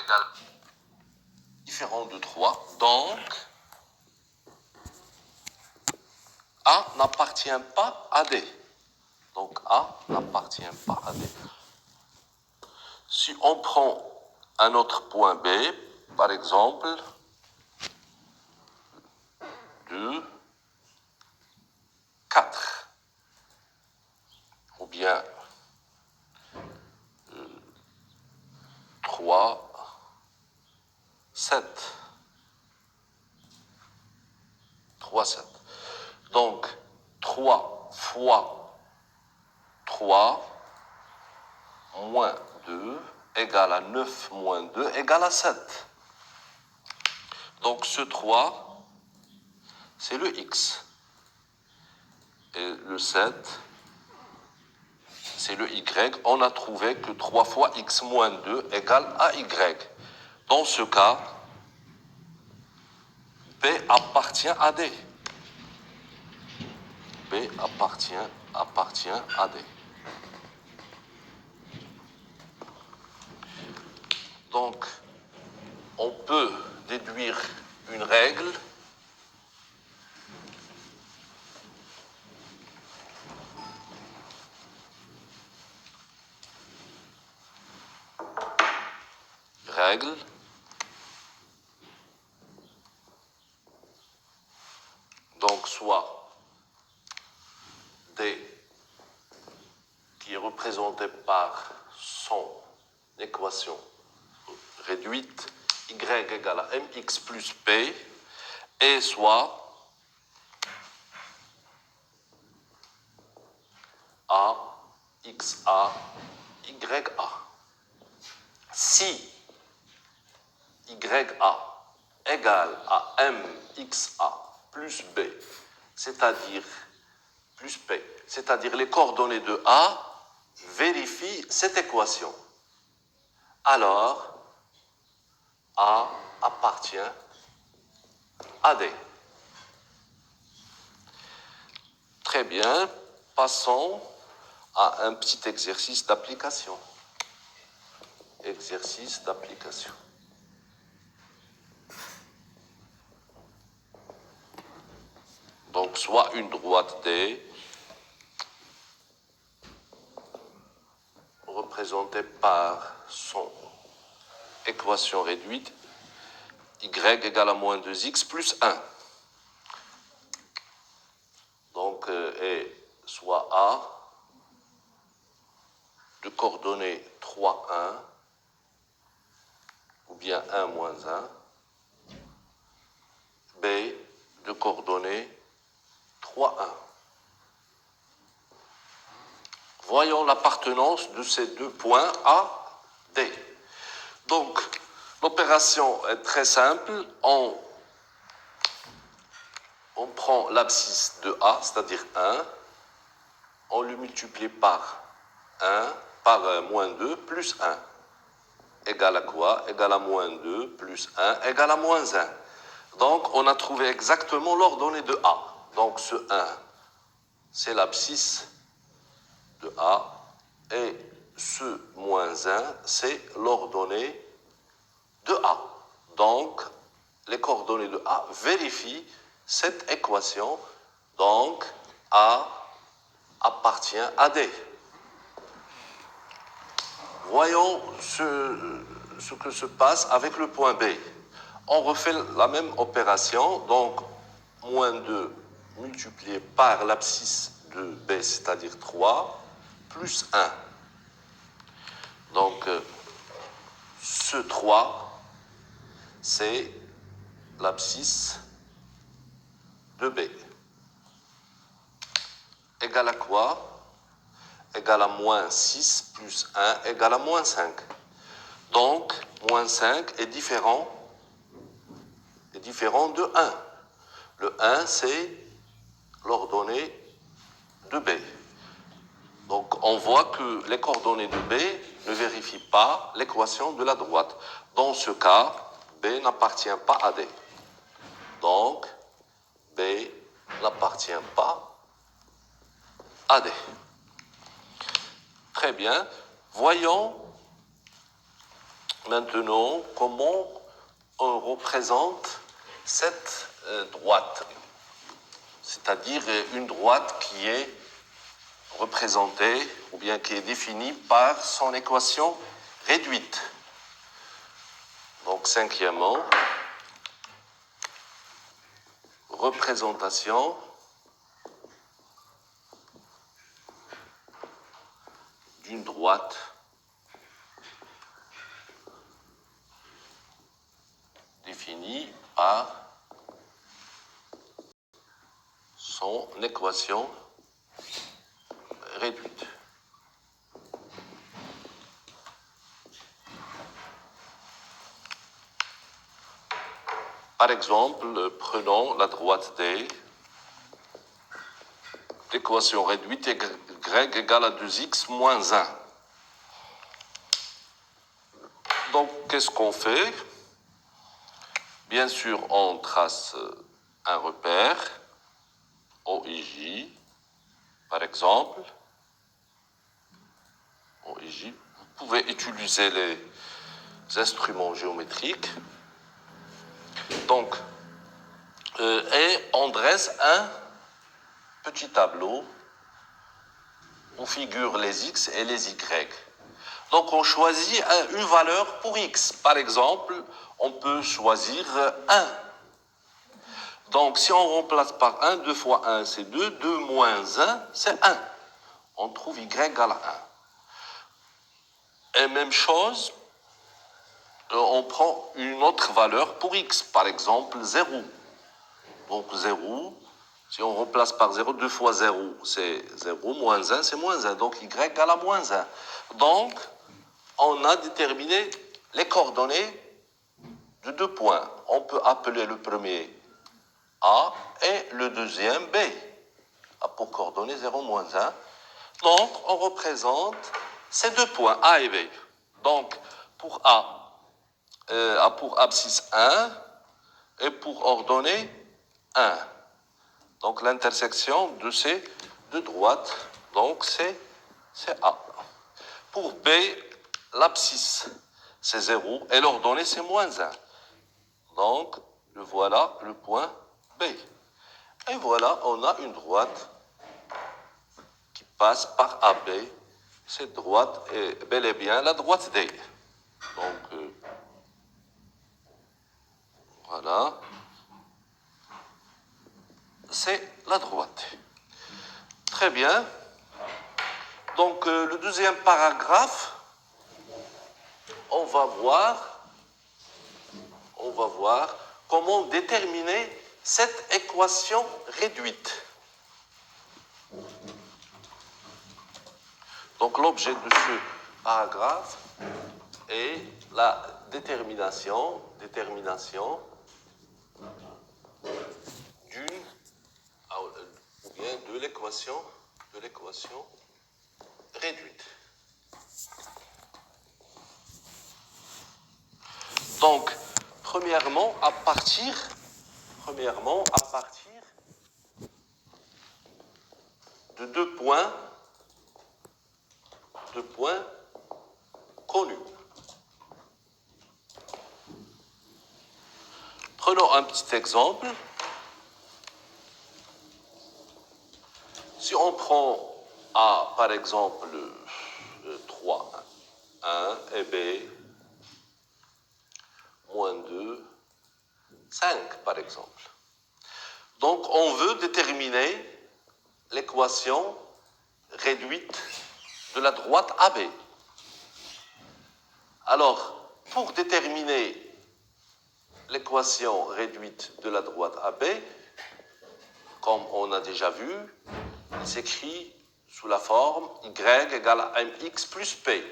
égale différent de 3. Donc, A n'appartient pas à D. Donc, A n'appartient pas à D. Si on prend un autre point B, par exemple, 2, 4, ou bien 3, 7. 3, 7. Donc, 3 fois 3 moins 2 égale à 9 moins 2 égale à 7. Donc, ce 3, c'est le X. Et le 7, c'est le Y. On a trouvé que 3 fois X moins 2 égale à Y. Dans ce cas, B appartient à D. B appartient à D. Donc, on peut déduire une règle donc soit D qui est représenté par son équation réduite y égale à mx plus p, et soit a xa ya. Si ya égale à mxa plus b, c'est-à-dire plus p, c'est-à-dire les coordonnées de a, vérifie cette équation. Alors, A appartient à D. Très bien, passons à un petit exercice d'application. Exercice d'application. Donc, soit une droite D représentée par son équation réduite y égale à moins 2x plus 1. Donc, et soit A de coordonnées 3, 1, ou bien 1 moins 1, B de coordonnées 3, 1. Voyons l'appartenance de ces deux points à D. Donc, l'opération est très simple. On prend l'abscisse de A, c'est-à-dire 1, on le multiplie par 1, par moins 2, plus 1. Égale à quoi? Égale à moins 2, plus 1, égale à moins 1. Donc, on a trouvé exactement l'ordonnée de A. Donc, ce 1, c'est l'abscisse de A, et ce moins 1, c'est l'ordonnée de A. Donc, les coordonnées de A vérifient cette équation. Donc, A appartient à D. Voyons ce que se passe avec le point B. On refait la même opération. Donc, moins 2 multiplié par l'abscisse de B, c'est-à-dire 3, plus 1. Donc, ce 3, c'est l'abscisse de B. Égale à quoi? Égale à moins 6 plus 1 égale à moins 5. Donc, moins 5 est différent de 1. Le 1, c'est l'ordonnée de B. Donc, on voit que les coordonnées de B ne vérifient pas l'équation de la droite. Dans ce cas, B n'appartient pas à D. Donc, B n'appartient pas à D. Très bien. Voyons Maintenant, comment on représente cette droite? C'est-à-dire une droite qui est représentée ou bien qui est définie par son équation réduite. Donc, cinquièmement, représentation d'une droite définie par son équation réduite. Par exemple, prenons la droite D, l'équation réduite y égale à 2x moins 1. Donc, qu'est-ce qu'on fait? Bien sûr, on trace un repère, OIJ, par exemple. OIJ. Vous pouvez utiliser les instruments géométriques. Donc, et on dresse un petit tableau où figurent les x et les y. Donc, on choisit une valeur pour x. Par exemple, on peut choisir 1. Donc, si on remplace par 1, 2 fois 1, c'est 2. 2 moins 1, c'est 1. On trouve y égale à 1. Et même chose, on prend une autre valeur pour x. Par exemple, 0. Donc, 0, si on remplace par 0, 2 fois 0, c'est 0. Moins 1, c'est moins 1. Donc, y égale à moins 1. Donc, on a déterminé les coordonnées de 2 points. On peut appeler le premier A et le deuxième B. A pour coordonnées 0, moins 1. Donc, on représente ces 2 points, A et B. Donc, pour A, pour abscisse 1 et pour ordonnée 1. Donc, l'intersection de ces deux droites, donc c'est A. Pour B, l'abscisse, c'est 0 et l'ordonnée, c'est moins 1. Donc, voilà le point B. Et voilà, on a une droite qui passe par AB. Cette droite est bel et bien la droite D. Donc, voilà. C'est la droite. Très bien. Donc, le deuxième paragraphe, on va voir comment déterminer cette équation réduite. Donc, l'objet de ce paragraphe est la détermination d'une ou bien de l'équation réduite. Donc, premièrement, à partir de deux points connus. Prenons un petit exemple. Si on prend A, par exemple, 3, 1 et B, moins 2, 5, par exemple. Donc, on veut déterminer l'équation réduite de la droite AB. Alors, pour déterminer l'équation réduite de la droite AB, comme on a déjà vu, il s'écrit sous la forme y égale à mx plus p.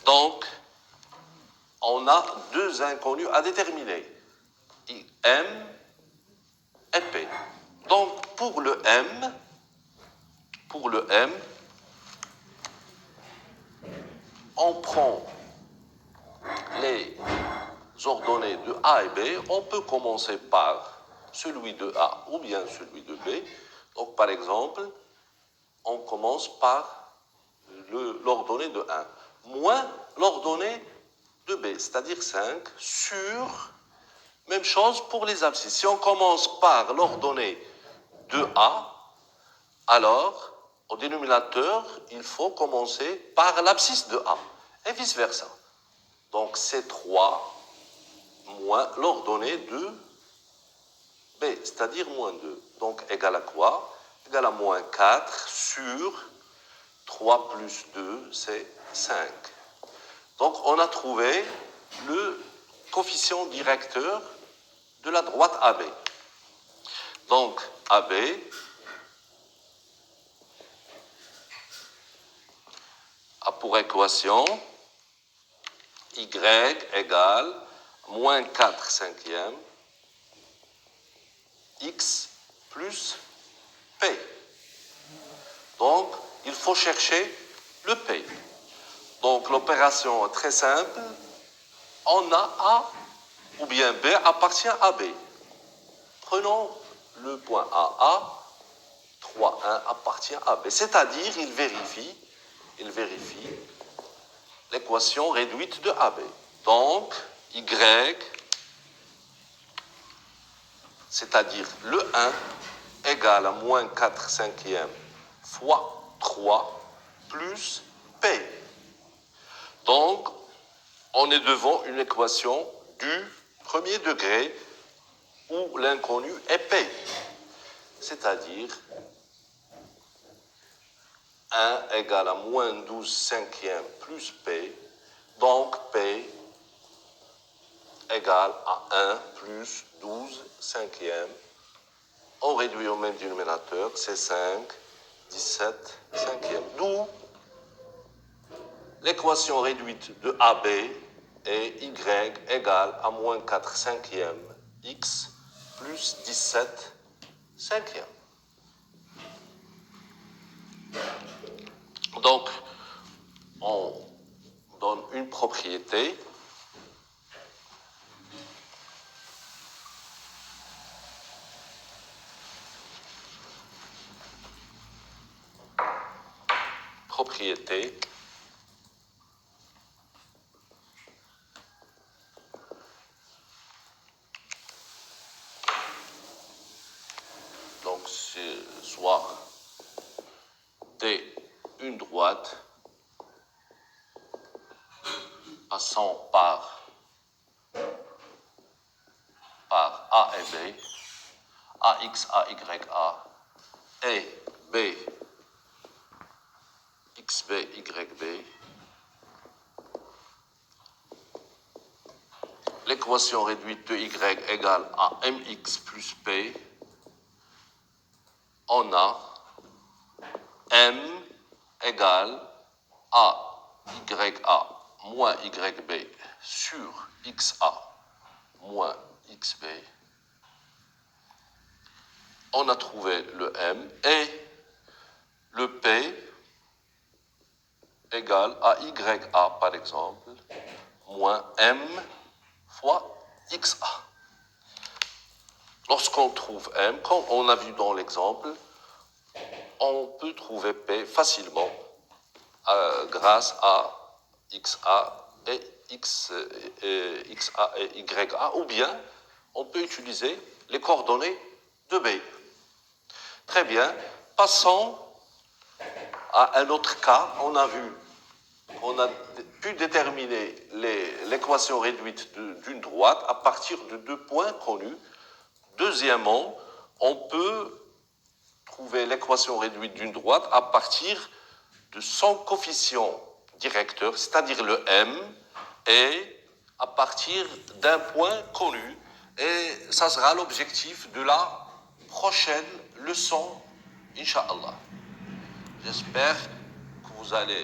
Donc, on a deux inconnus à déterminer, m et p. Donc, pour le m, on prend les ordonnées de A et B. On peut commencer par celui de A ou bien celui de B. Donc, par exemple, on commence par l'ordonnée de 1, moins l'ordonnée de B, c'est-à-dire 5 sur, même chose pour les abscisses. Si on commence par l'ordonnée de A, alors au dénominateur, il faut commencer par l'abscisse de A, et vice-versa. Donc c'est 3 moins l'ordonnée de B, c'est-à-dire moins 2. Donc égal à quoi? Égal à moins 4 sur 3 plus 2, c'est 5. Donc on a trouvé le coefficient directeur de la droite AB. Donc AB a pour équation y égale moins 4 cinquièmes x plus p. Donc, il faut chercher le p. Donc, l'opération est très simple. On a A ou bien B appartient à B. Prenons le point A, 3, 1 appartient à B. C'est-à-dire, il vérifie l'équation réduite de AB. Donc, y, c'est-à-dire le 1, égale à moins 4 cinquièmes fois 3 plus P. Donc, on est devant une équation du premier degré où l'inconnu est P. C'est-à-dire 1 égale à moins 12 cinquièmes plus P. Donc, P égale à 1 plus 12 cinquièmes. On réduit au même dénominateur, c'est 5, 17 cinquièmes. D'où l'équation réduite de AB est y égale à moins 4 cinquièmes x plus 17 cinquièmes. Donc, on donne une propriété donc c'est soit D une droite passant par A et B, AX, AYA, et B, XB, YB. L'équation réduite de Y égale à MX plus P. On a M égale AYA moins YB sur XA moins XB. On a trouvé le M et le P égale à YA par exemple moins M fois XA. Lorsqu'on trouve M, comme on a vu dans l'exemple, on peut trouver P facilement grâce à XA et XA et YA, ou bien on peut utiliser les coordonnées de B. Très bien, passons à un autre cas. On a pu déterminer l'équation réduite d'une droite à partir de deux points connus. Deuxièmement, on peut trouver l'équation réduite d'une droite à partir de son coefficient directeur, c'est-à-dire le M, et à partir d'un point connu. Et ça sera l'objectif de la prochaine leçon, Inch'Allah. J'espère que vous allez